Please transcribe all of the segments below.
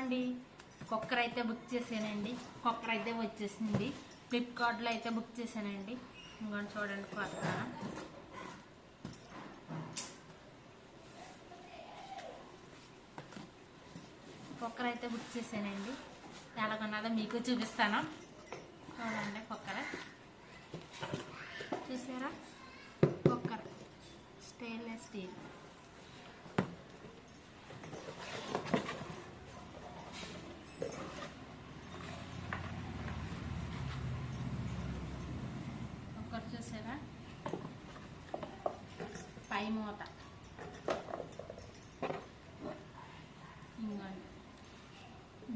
ఇదిగోండి కుక్కర్ అయితే బుక్ చేశానండి. కుక్కర్ అయితే వచ్చేసింది. ఫ్లిప్కార్ట్లో అయితే బుక్ చేశానండి. ఇంకోటి చూడండి కొత్త కుక్కర్ అయితే బుక్ చేశానండి. ఎలాగొన్నదో మీకు చూపిస్తాను. చూడండి కుక్కర్ చూసారా, కుక్కర్ స్టెయిన్లెస్ స్టీల్. కుక్కర్ చూసారా, పై మూత. ఇంకోండి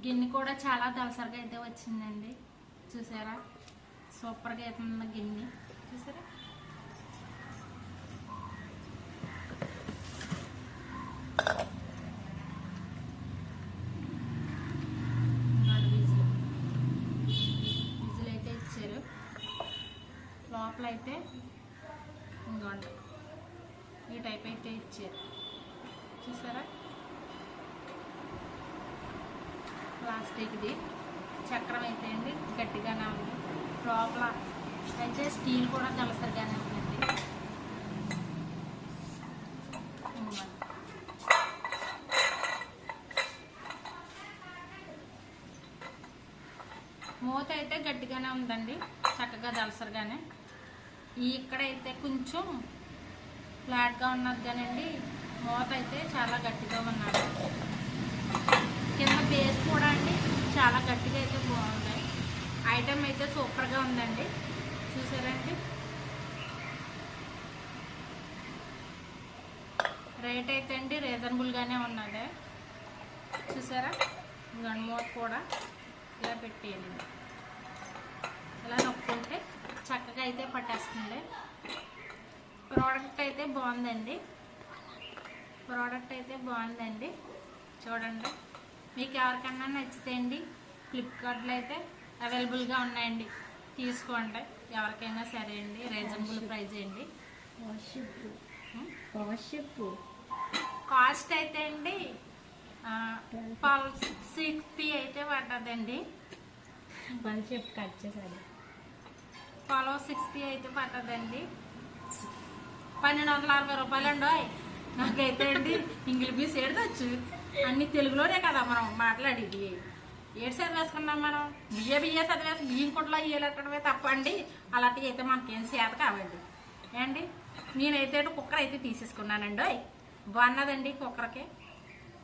గిన్నె కూడా చాలా దలసరిగా అయితే వచ్చిందండి. చూసారా, సూపర్గా అవుతుంది గిన్నె. చూసారా, విజిల్ అయితే ఇచ్చారు. లోపల అయితే ఇంకోండి ఈ టైప్ అయితే ఇచ్చారు. చూసారా, ప్లాస్టిక్ది చక్రం అయితే అండి గట్టిగానే ఉంది. లోపల అయితే స్టీల్ కూడా దలసరిగానే ఉందండి. మూత అయితే గట్టిగానే ఉందండి, చక్కగా దలసరిగానే. ఇక్కడైతే కొంచెం ఫ్లాట్గా ఉన్నది కానండి, మూత అయితే చాలా గట్టిగా ఉన్నది. కింద బేస్ కూడా అండి చాలా గట్టిగా అయితే బాగుంది. ఐటమ్ అయితే సూపర్గా ఉందండి. చూసారండి, రేట్ అయితే అండి రీజనబుల్గానే ఉన్నది. చూసారా, మూత కూడా ఇలా పెట్టేయండి. ఇలా నొక్కుంటే చక్కగా అయితే పట్టేస్తుంది. ప్రోడక్ట్ అయితే బాగుందండి. చూడండి, మీకు ఎవరికన్నా నచ్చితే అండి ఫ్లిప్కార్ట్లో అయితే అవైలబుల్గా ఉన్నాయండి, తీసుకోండి. ఎవరికైనా సరే అండి, రీజనబుల్ ప్రైస్ అండి. కాస్ట్ అయితే అండి 60 అయితే పడ్డదండి. పాలో 60 అయితే పడ్డదండి. 1260 రూపాయలు అండి. నాకైతే అండి ఇంగ్లీష్ ఏడవచ్చు, అన్ని తెలుగులోనే కదా మనం మాట్లాడేది. ఏడు చదివేసుకున్నాం మనం, బియ్య చదివేసి బియ్యం కొట్లో ఇయ్యలేటమే తప్పండి. అలాంటివి అయితే మనకేం చేత కావండి ఏండి. నేనైతే కుక్కర్ అయితే తీసేసుకున్నానండి. బాగున్నదండి కుక్కర్కి,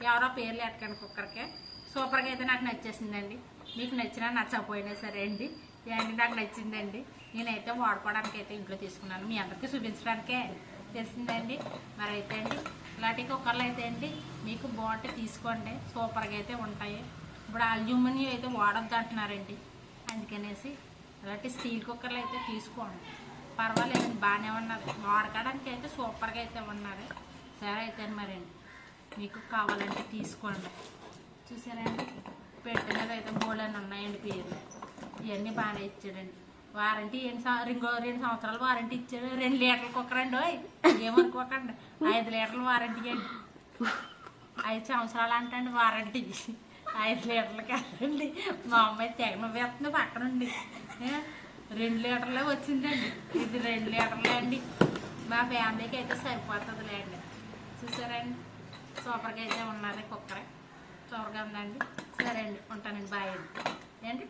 ఎవరో పేర్లు ఎట్టకండి కుక్కర్కి. సూపర్గా అయితే నాకు నచ్చేసిందండి. మీకు నచ్చినా నచ్చకపోయినా సరే అండి ఏంటి, నాకు నచ్చిందండి. నేనైతే వాడుకోవడానికి అయితే ఇంట్లో తీసుకున్నాను, మీ అందరికీ చూపించడానికే తెలిసిందండి. మరి అయితే అండి ఇలాంటి కుక్కర్లు అయితే అండి మీకు బాగుంటే తీసుకోండి, సూపర్గా అయితే ఉంటాయి. ఇప్పుడు అల్యూమినియం అయితే వాడొద్దు అంటున్నారండి, అందుకనేసి ఇలాంటి స్టీల్ కుక్కర్లు అయితే తీసుకోండి. పర్వాలేదండి, బాగానే ఉన్నది. వాడుకోవడానికి అయితే సూపర్గా అయితే ఉన్నది. సరే అయితే మరి అండి మీకు కావాలంటే తీసుకోండి. చూసారండి, పెట్టినది అయితే బోల్డని ఉన్నాయండి పేర్లు. ఇవన్నీ బాగానే ఇచ్చాడండి. వారంటీ 2 సంవత్సరాలు వారంటీ ఇచ్చాడు. 2 లీటర్ల కుక్కర్ అండి. ఏమనుకోకండి, 5 లీటర్లు వారంటీ అండి. 5 సంవత్సరాలు అంటండి వారంటీ, 5 లీటర్లు కాదండి. మా అమ్మాయి తెగన వేస్తుంది పక్కనుండి. 2 లీటర్లే వచ్చిందండి. ఇది 2 లీటర్లే అండి. మా ఫ్యామిలీకి అయితే సరిపోతుందిలే అండి. చూసారండి, సూపర్గా అయితే ఉన్నది కుక్కర్, సూపర్గా ఉందండి. సరే అండి, ఉంటానండి. బాయ్ అండి ఏంటి.